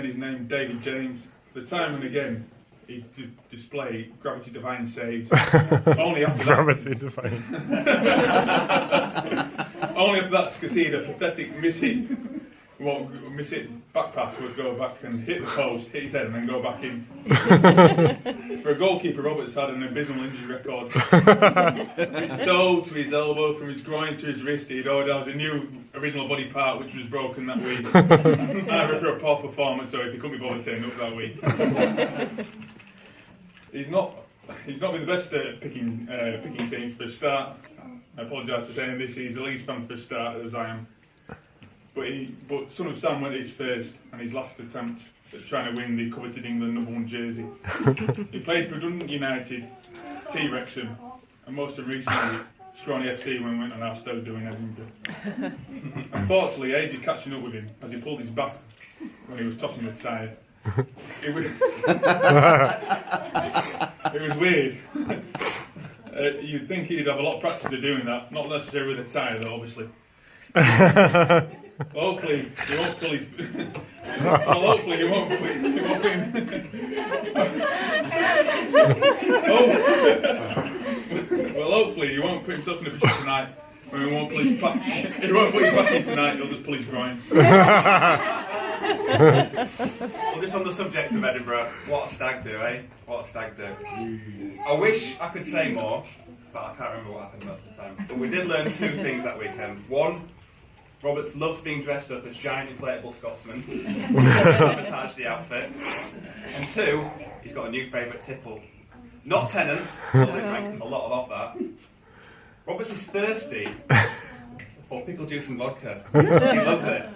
His name David James. For time and again, he display gravity defying saves. Only after that. Gravity defying. Only after that to concede a pathetic miss it back pass would go back and hit the post, hit his head, and then go back in. For a goalkeeper, Roberts had an abysmal injury record. From his toe to his elbow, from his groin to his wrist, he'd already had a new original body part which was broken that week. Either for a poor performance or if he couldn't be bothered turning up that week. He's not been the best at picking teams for a start. I apologise for saying this. He's the Leeds fan for a start, as I am. But Son of Sam went his first and his last attempt at trying to win the coveted England #1 jersey. He played for Dundee United, T Wrexham, and most recently Scrawny FC when we went on our Stoke doing Edinburgh. Unfortunately, age is catching up with him as he pulled his back when he was tossing the tide. It was weird. You'd think he'd have a lot of practice of doing that, not necessarily with a tyre though, obviously. Hopefully he won't pull his... hopefully he won't put hopefully he won't put himself in a position tonight when he won't pull his back. He won't put his back in tonight, he'll just pull his groin. Well, just on the subject of Edinburgh, what a stag do, eh? What a stag do. I wish I could say more, but I can't remember what happened most of the time. But we did learn two things that weekend. One, Roberts loves being dressed up as giant inflatable Scotsman. Sabotage the outfit. And two, he's got a new favourite tipple. Not Tennant, although they drank a lot of that. Roberts is thirsty for pickle juice and vodka. He loves it.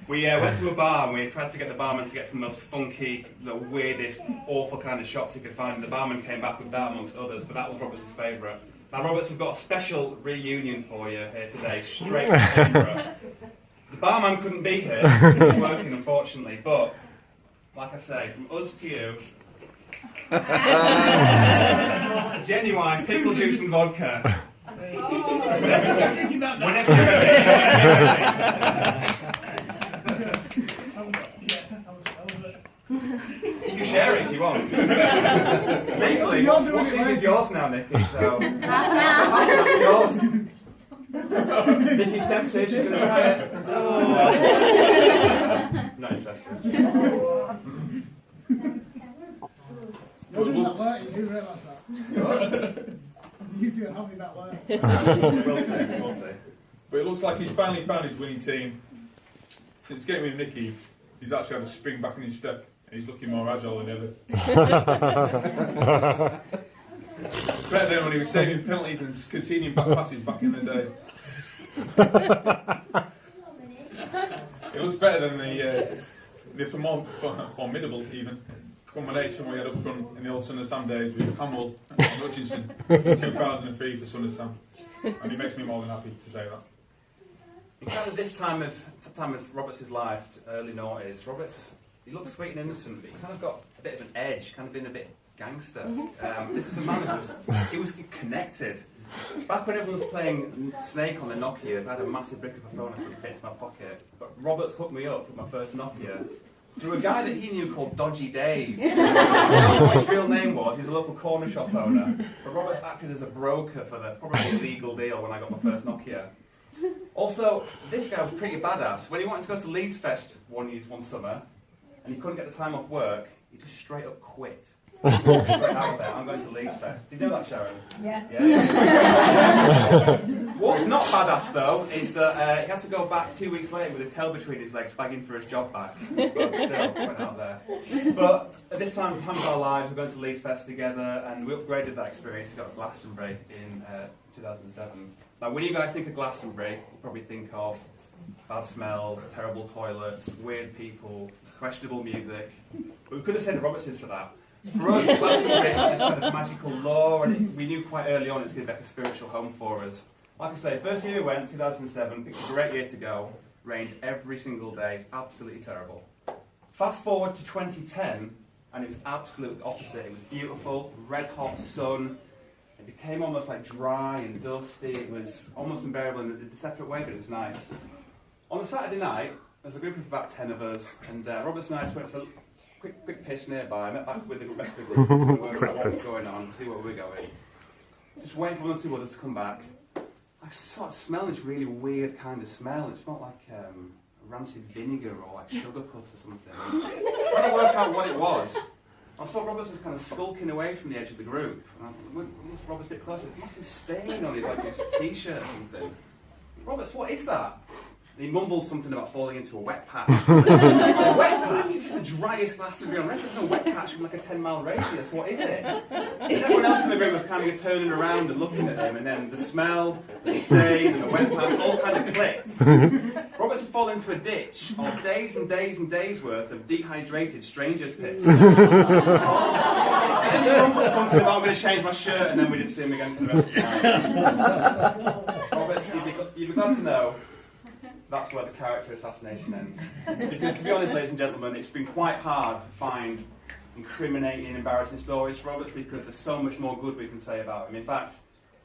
We went to a bar and we tried to get the barman to get some of the most funky, the weirdest, awful kind of shots he could find. And the barman came back with that amongst others, but that was Roberts' favourite. Now, Roberts, we've got a special reunion for you here today, straight from Edinburgh. The barman couldn't be here, he's working unfortunately, but, like I say, from us to you, genuine pickle juice and vodka. Whenever you're you can share it if you want. Legally, what's this is yours now, Nikki, so... Half yours. Nikki's tempted, she's going to try it. Not interested. You're doing that work, you do realise that. You do have me that work. We'll see. But it looks like he's finally found his winning team. Since getting with Nicky, he's actually had a spring back in his step. He's looking more agile than ever. Better than when he was saving penalties and conceding back passes back in the day. It looks better than the formidable even combination we had up front in the old Son of Sam days with Hamill and Hutchinson in 2003 for Son of Sam. And he makes me more than happy to say that. In kind of this time of Roberts' life, early noughties, Roberts, he looks sweet and innocent, but he kind of got a bit of an edge, kind of been a bit gangster. This is a man who was connected. Back when everyone was playing Snake on the Nokias, I had a massive brick of a phone I couldn't fit into my pocket. But Roberts hooked me up with my first Nokia through a guy that he knew called Dodgy Dave. I don't know what his real name was, he was a local corner shop owner. But Roberts acted as a broker for the probably illegal deal when I got my first Nokia. Also, this guy was pretty badass. When he wanted to go to Leeds Fest one summer, and he couldn't get the time off work, he just straight up quit. Straight out there, I'm going to Leeds Fest. Did you know that, Sharon? Yeah. What's not badass, though, is that he had to go back 2 weeks later with his tail between his legs, begging for his job back. But still, went out there. But at this time, we planned our lives, we're going to Leeds Fest together, and we upgraded that experience to go to Glastonbury in 2007. Now, when you guys think of Glastonbury, you probably think of bad smells, terrible toilets, weird people, questionable music. But we could have sent Robertsons for that. For us, Glastonbury had this kind of magical lore, and we knew quite early on it was going to be like a spiritual home for us. Like I say, first year we went, 2007, picked a great year to go, rained every single day, it's absolutely terrible. Fast forward to 2010, and it was absolutely opposite. It was beautiful, red hot sun. It became almost like dry and dusty. It was almost unbearable in a separate way, but it was nice. On the Saturday night, there's a group of about 10 of us, and Roberts and I just went for a quick piss nearby. I met back with the rest of the group to work out what was going on, see where we were going. Just waiting for one or two others to come back. I sort of smelled this really weird kind of smell. It smelled like rancid vinegar or like sugar puffs or something. Trying to work out what it was. I saw Roberts was kind of skulking away from the edge of the group. When Roberts a bit closer, there's a massive stain on his t-shirt or something. Roberts, what is that? And he mumbled something about falling into a wet patch. A wet patch? It's the driest Glastonbury on record. There's no wet patch from like a 10-mile radius. What is it? And everyone else in the room was kind of turning around and looking at him, and then the smell, the stain, and the wet patch all kind of clicked. Roberts had fallen into a ditch of days and days and days worth of dehydrated stranger's piss. And then he mumbled something about, I'm going to change my shirt, and then we didn't see him again for the rest of the night. Roberts, you'd be glad to know that's where the character assassination ends. Because to be honest, ladies and gentlemen, it's been quite hard to find incriminating and embarrassing stories for Roberts because there's so much more good we can say about him. In fact,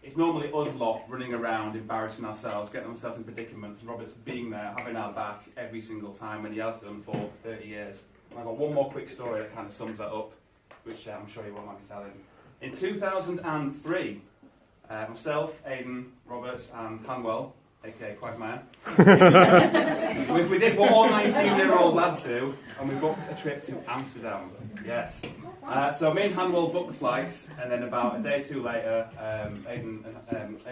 it's normally us lot running around embarrassing ourselves, getting ourselves in predicaments, and Roberts being there, having our back every single time when he has done for 30 years. And I've got one more quick story that kind of sums that up, which I'm sure you won't mind me telling. In 2003, myself, Aidan, Roberts and Hanwell, aka Quagmire, we did what all 19-year-old lads do, and we booked a trip to Amsterdam. Yes. So me and Hanwell booked the flights, and then about a day or two later, Aidan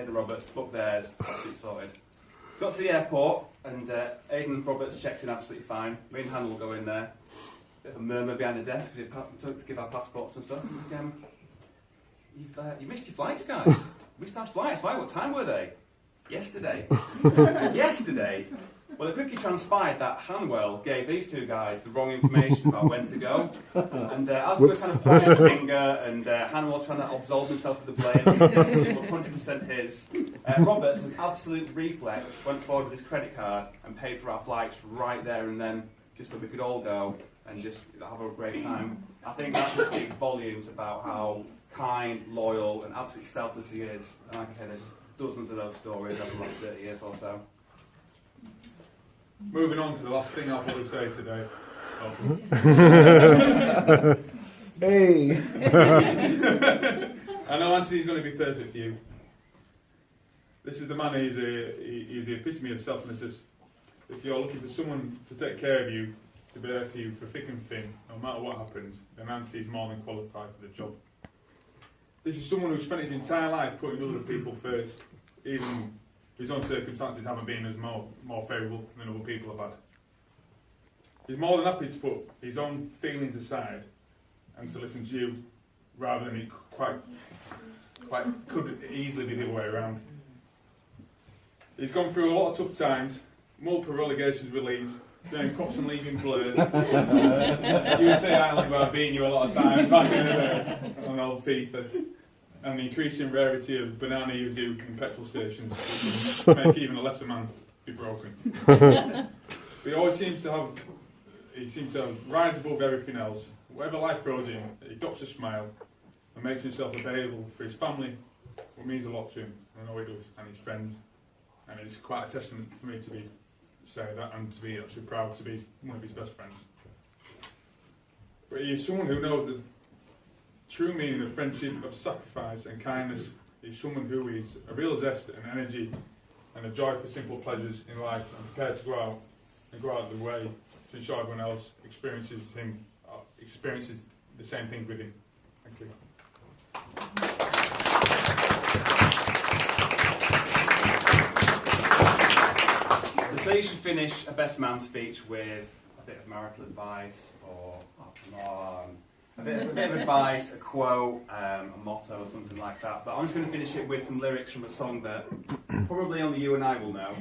Roberts booked theirs, absolutely sorted. Got to the airport, and Aidan Roberts checked in absolutely fine. Me and Hanwell go in there. Bit of a murmur behind the desk because it took to give our passports and stuff. You missed your flights, guys. Missed our flights. Why? What time were they? Yesterday. Yesterday? Well, it quickly transpired that Hanwell gave these two guys the wrong information about when to go. And as we were kind of pointing the finger and Hanwell trying to absolve himself of the blame, 100% his, Roberts, an absolute reflex, went forward with his credit card and paid for our flights right there and then, just so we could all go and just have a great time. I think that just speaks volumes about how kind, loyal, and absolutely selfless he is. And like I say, there's just dozens of those stories over the last 30 years or so. Moving on to the last thing I'll probably say today. Hey! I know Anthony's going to be perfect for you. This is the man, he's the epitome of selflessness. If you're looking for someone to take care of you, to be there for you for thick and thin, no matter what happens, then Anthony's more than qualified for the job. This is someone who spent his entire life putting other people first, even his own circumstances haven't been as more favourable than other people have had. He's more than happy to put his own feelings aside and to listen to you, rather than it quite could easily be the other way around. He's gone through a lot of tough times, multiple relegations with Leeds, doing cops and leaving Blur. You would say I like about beating you a lot of times back in the day on old FIFA. And the increasing rarity of banana yuzu in petrol stations make even a lesser man be broken. But he always seems to have rise above everything else. Whatever life throws him, he adopts a smile and makes himself available for his family, what means a lot to him. I know he does, and his friends. And it's quite a testament for me to say that and to be actually proud to be one of his best friends. But he is someone who knows the true meaning of friendship, of sacrifice and kindness. He's someone who is a real zest and energy and a joy for simple pleasures in life and prepared to go out of the way to ensure everyone else experiences the same things with him. Thank you. So you should finish a best man speech with a bit of marital advice or, oh come on, a bit of advice, a quote, a motto or something like that. But I'm just going to finish it with some lyrics from a song that probably only you and I will know.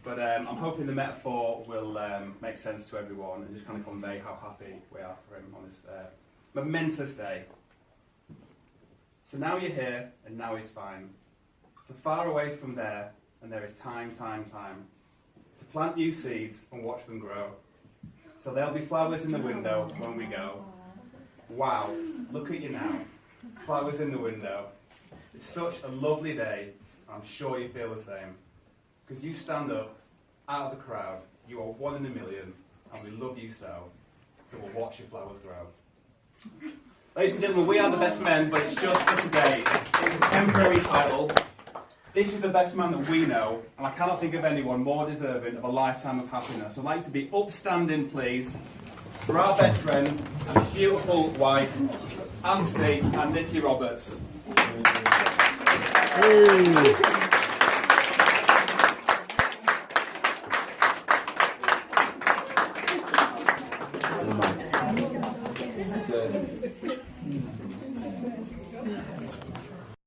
But I'm hoping the metaphor will make sense to everyone and just kind of convey how happy we are for him on this momentous day. So now you're here and now he's fine. So far away from there and there is time. To plant new seeds and watch them grow. So there'll be flowers in the window when we go. Wow, look at you now. Flowers in the window. It's such a lovely day. I'm sure you feel the same. Because you stand up out of the crowd You are 1 in a million, and we love you so. So we'll watch your flowers grow. Ladies and gentlemen, we are the best men, but it's just for today. It's a temporary title. This is the best man that we know, and I cannot think of anyone more deserving of a lifetime of happiness. I'd like you to be upstanding, please, for our best friend and beautiful wife, Anstey and Nikki Roberts. Hey.